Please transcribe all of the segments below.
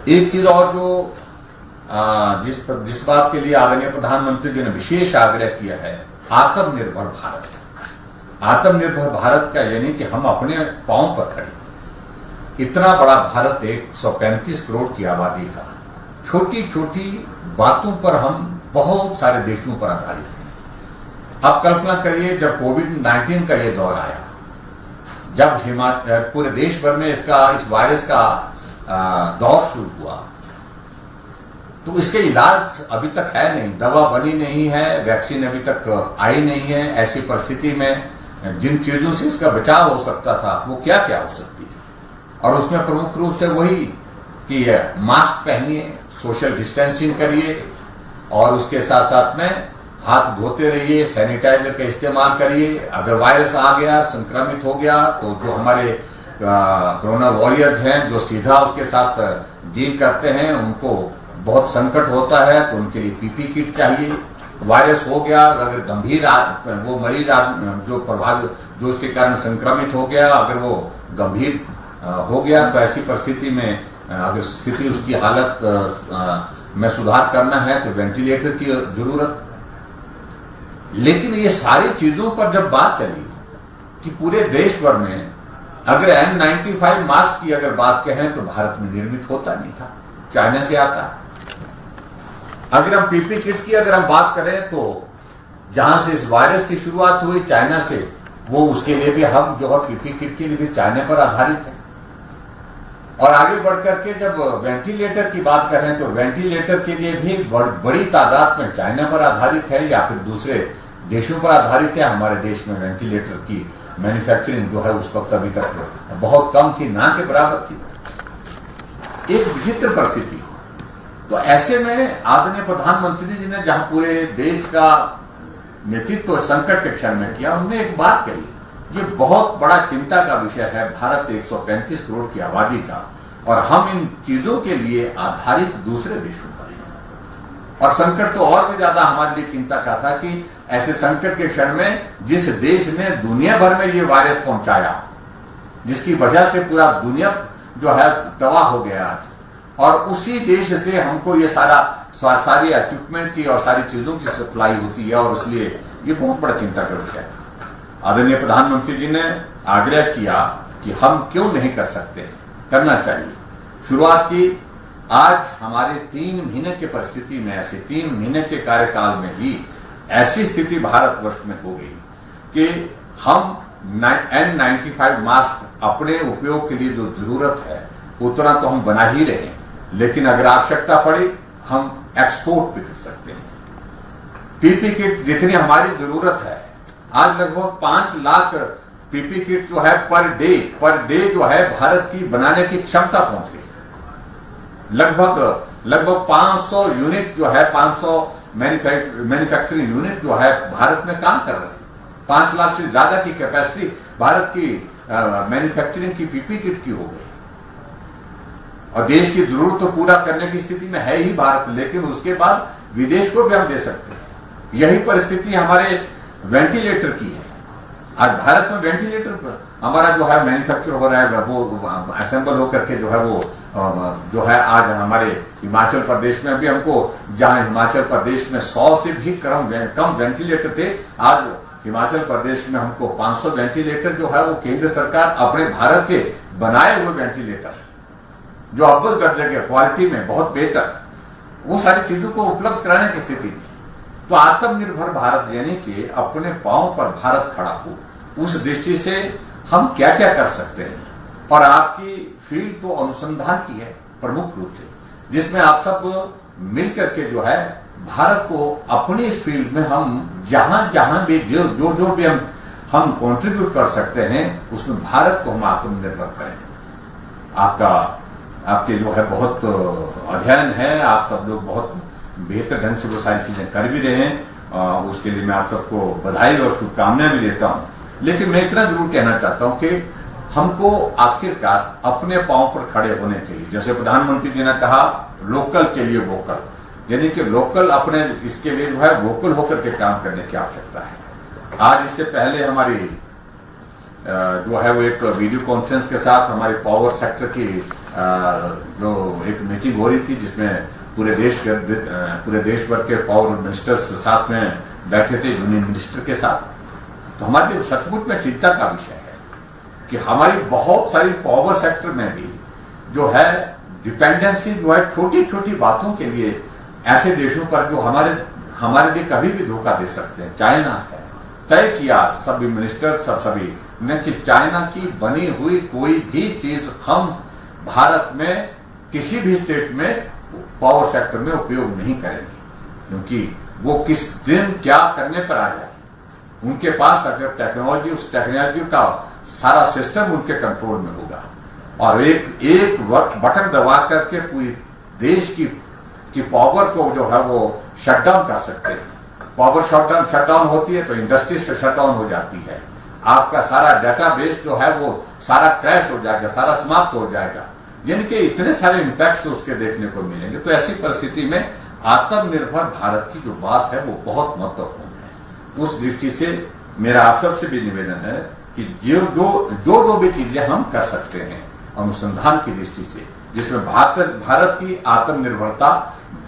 एक चीज और जो जिस बात के लिए आदरणीय प्रधानमंत्री जी ने विशेष आग्रह किया है, आत्मनिर्भर भारत। आत्मनिर्भर भारत का यानी कि हम अपने पांव पर खड़े। इतना बड़ा भारत, 135 करोड़ की आबादी का, छोटी छोटी बातों पर हम बहुत सारे देशों पर आधारित हैं। अब कल्पना करिए जब कोविड-19 का ये दौर आया, जब पूरे देश भर में इस वायरस का दौर शुरू हुआ, तो इसके इलाज अभी तक है नहीं, दवा बनी नहीं है, वैक्सीन अभी तक आई नहीं है। ऐसी परिस्थिति में जिन चीजों से इसका बचाव हो सकता था वो क्या क्या हो सकती थी, और उसमें प्रमुख रूप से वही कि मास्क पहनिए, सोशल डिस्टेंसिंग करिए, और उसके साथ साथ में हाथ धोते रहिए, सैनिटाइजर का इस्तेमाल करिए। अगर वायरस आ गया, संक्रमित हो गया, तो जो हमारे कोरोना वॉरियर्स हैं जो सीधा उसके साथ डील करते हैं, उनको बहुत संकट होता है, तो उनके लिए पीपी किट चाहिए। वायरस हो गया, अगर गंभीर वो मरीज जो प्रभावित, जो उसके कारण संक्रमित हो गया, अगर वो गंभीर हो गया, तो ऐसी परिस्थिति में अगर स्थिति उसकी हालत में सुधार करना है तो वेंटिलेटर की जरूरत। लेकिन ये सारी चीजों पर जब बात चली कि पूरे देश भर में अगर N95 मास्क की अगर बात कहें तो भारत में निर्मित होता नहीं था, चाइना से आता। अगर हम पीपी किट की अगर हम बात करें तो जहां से इस वायरस की शुरुआत हुई चाइना से, वो उसके लिए भी हम जो है पीपी किट के लिए भी चाइना पर आधारित है। और आगे बढ़कर के जब वेंटिलेटर की बात करें तो वेंटिलेटर के लिए भी बड़ी तादाद में चाइना पर आधारित है या फिर दूसरे देशों पर आधारित है। हमारे देश में वेंटिलेटर की मैन्युफैक्चरिंग जो है उस वक्त अभी तक बहुत कम थी, ना के बराबर थी। एक विचित्र परिस्थिति। तो ऐसे में आदरणीय प्रधानमंत्री जी ने जहां पूरे देश का नेतृत्व संकट के क्षण में किया, उन्होंने एक बात कही, ये बहुत बड़ा चिंता का विषय है भारत 135 करोड़ की आबादी का, और हम इन चीजों के लिए आधारित दूसरे देशों पर हैं। और संकट तो और भी ज्यादा हमारे लिए चिंता का था कि ऐसे संकट के क्षण में जिस देश ने दुनिया भर में ये वायरस पहुंचाया, जिसकी वजह से पूरा दुनिया जो है तबाह हो गया आज, और उसी देश से हमको ये सारी इक्विपमेंट की और सारी चीजों की सप्लाई होती है, और इसलिए ये बहुत बड़ा चिंता का विषय है। आदरणीय प्रधानमंत्री जी ने आग्रह किया कि हम क्यों नहीं कर सकते, करना चाहिए। शुरुआत की। आज हमारे 3 महीने की परिस्थिति में, ऐसे 3 महीने के कार्यकाल में ही ऐसी स्थिति भारतवर्ष में हो गई कि हम N95 मास्क अपने उपयोग के लिए जो जरूरत है उतना तो हम बना ही रहे हैं, लेकिन अगर आवश्यकता पड़े हम एक्सपोर्ट भी कर सकते हैं। पीपी किट जितनी हमारी जरूरत है, आज लगभग 5 लाख पीपी किट जो है पर डे जो है भारत की बनाने की क्षमता पहुंच गई। लगभग 500 यूनिट जो है, 500 मैन्युफैक्चरिंग यूनिट जो है भारत में काम कर रहे हैं। 5 लाख से ज्यादा की कैपेसिटी भारत की मैन्युफैक्चरिंग की पीपी किट की हो गई, और देश की जरूरत तो पूरा करने की स्थिति में है ही भारत, लेकिन उसके बाद विदेश को भी हम दे सकते हैं। यही परिस्थिति हमारे वेंटिलेटर की है। आज भारत में वेंटिलेटर हमारा जो है मैन्युफैक्चर हो रहा है, वो असेंबल होकर के जो है वो जो है आज हमारे हिमाचल प्रदेश में भी हमको, जहां हिमाचल प्रदेश में 100 से भी कम वेंटिलेटर थे, आज हिमाचल प्रदेश में हमको 500 वेंटिलेटर जो है वो केंद्र सरकार अपने भारत के बनाए हुए वेंटिलेटर जो अव्वल दर्जे के क्वालिटी में बहुत बेहतर, वो सारी चीजों को उपलब्ध कराने की स्थिति में। तो आत्मनिर्भर भारत यानी कि अपने पांव पर भारत खड़ा हो, उस दृष्टि से हम क्या क्या कर सकते हैं। और आपकी फील्ड तो अनुसंधान की है प्रमुख रूप से, जिसमें आप सब मिलकर के जो है भारत को अपनी इस फील्ड में हम जहां भी जो भी हम कंट्रीब्यूट कर सकते हैं, उसमें भारत को हम आत्मनिर्भर करें। आपके जो है बहुत अध्ययन है, आप सब लोग बहुत बेहतर ढंग से वो सारी चीजें कर भी रहे हैं, उसके लिए मैं आप सबको बधाई और शुभकामनाएं भी देता हूं। लेकिन मैं इतना जरूर कहना चाहता हूं कि हमको आखिरकार अपने पांव पर खड़े होने के लिए, जैसे प्रधानमंत्री जी ने कहा लोकल के लिए वोकल, यानी कि लोकल अपने इसके लिए जो है वोकल होकर के काम करने की आवश्यकता है। आज इससे पहले हमारी जो है वो एक वीडियो कॉन्फ्रेंस के साथ हमारे पावर सेक्टर की जो एक मीटिंग हो रही थी जिसमें पूरे देश भर के पावर मिनिस्टर्स साथ में बैठे थे, यूनियन मिनिस्टर के साथ। तो हमारे लिए सचमुच में चिंता का विषय है कि हमारी बहुत सारी पावर सेक्टर में भी जो है डिपेंडेंसी जो है छोटी छोटी बातों के लिए ऐसे देशों पर जो हमारे लिए कभी भी धोखा दे सकते हैं। चाइना है, तय किया सभी मिनिस्टर सभी ने कि चाइना की बनी हुई कोई भी चीज हम भारत में किसी भी स्टेट में पावर सेक्टर में उपयोग नहीं करेंगे, क्योंकि वो किस दिन क्या करने पर आ जाए। उनके पास अगर टेक्नोलॉजी, उस टेक्नोलॉजी का सारा सिस्टम उनके कंट्रोल में होगा और एक बटन दबा करके पूरी देश की पावर को जो है वो शटडाउन कर सकते हैं। पावर शटडाउन होती है तो इंडस्ट्री से शटडाउन हो जाती है, आपका सारा डेटाबेस जो है वो सारा क्रैश हो जाएगा, सारा समाप्त हो जाएगा, यानी कि इतने सारे इंपैक्ट्स उसके देखने को मिलेंगे। तो ऐसी परिस्थिति में आत्मनिर्भर भारत की जो बात है वो बहुत महत्वपूर्ण है। उस दृष्टि से मेरा आप सबसे भी निवेदन है कि जो भी चीजें हम कर सकते हैं अनुसंधान की दृष्टि से, जिसमें भारत की आत्मनिर्भरता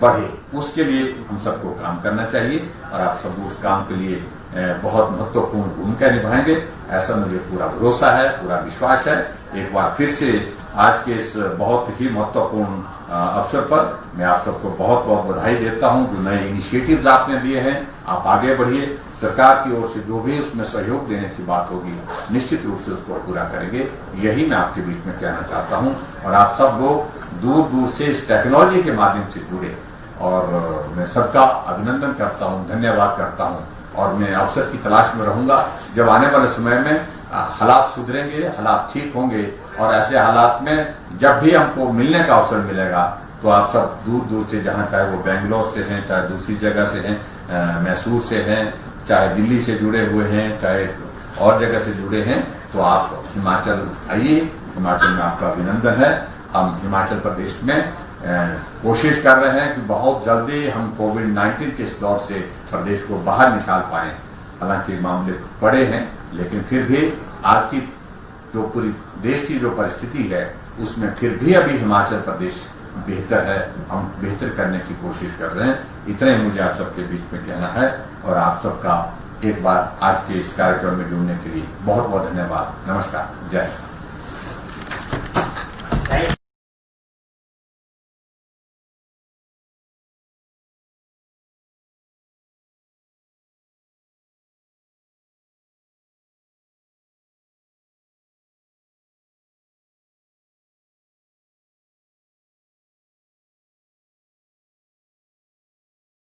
बढ़े, उसके लिए हम सबको काम करना चाहिए और आप सब उस काम के लिए बहुत महत्वपूर्ण भूमिका निभाएंगे, ऐसा मुझे पूरा भरोसा है, पूरा विश्वास है। एक बार फिर से आज के इस बहुत ही महत्वपूर्ण अवसर पर मैं आप सबको बहुत बहुत बधाई देता हूं। जो नए इनिशिएटिव्स आपने लिए हैं, आप आगे बढ़िए। सरकार की ओर से जो भी उसमें सहयोग देने की बात होगी निश्चित रूप से उसको पूरा करेंगे, यही मैं आपके बीच में कहना चाहता हूं। और आप सब लोग दूर दूर से इस टेक्नोलॉजी के माध्यम से जुड़े और मैं सबका अभिनंदन करता हूं, धन्यवाद करता हूं और मैं अवसर की तलाश में रहूंगा। जब आने वाले समय में हालात सुधरेंगे, हालात ठीक होंगे और ऐसे हालात में जब भी हमको मिलने का अवसर मिलेगा तो आप सब दूर दूर से, जहां चाहे वो बेंगलोर से हैं, चाहे दूसरी जगह से हैं, मैसूर से हैं, चाहे दिल्ली से जुड़े हुए हैं, चाहे और जगह से जुड़े हैं, तो आप हिमाचल आइए। हिमाचल में आपका अभिनंदन है। हम हिमाचल प्रदेश में कोशिश कर रहे हैं कि बहुत जल्दी हम कोविड-19 के इस दौर से प्रदेश को बाहर निकाल पाएं। हालांकि मामले बड़े हैं, लेकिन फिर भी आज की जो पूरी देश की जो परिस्थिति है उसमें फिर भी अभी हिमाचल प्रदेश बेहतर है। हम बेहतर करने की कोशिश कर रहे हैं। इतना ही मुझे आप सबके बीच में कहना है और आप सबका एक बार आज के इस कार्यक्रम में जुड़ने के लिए बहुत बहुत धन्यवाद। नमस्कार, जय हिंद।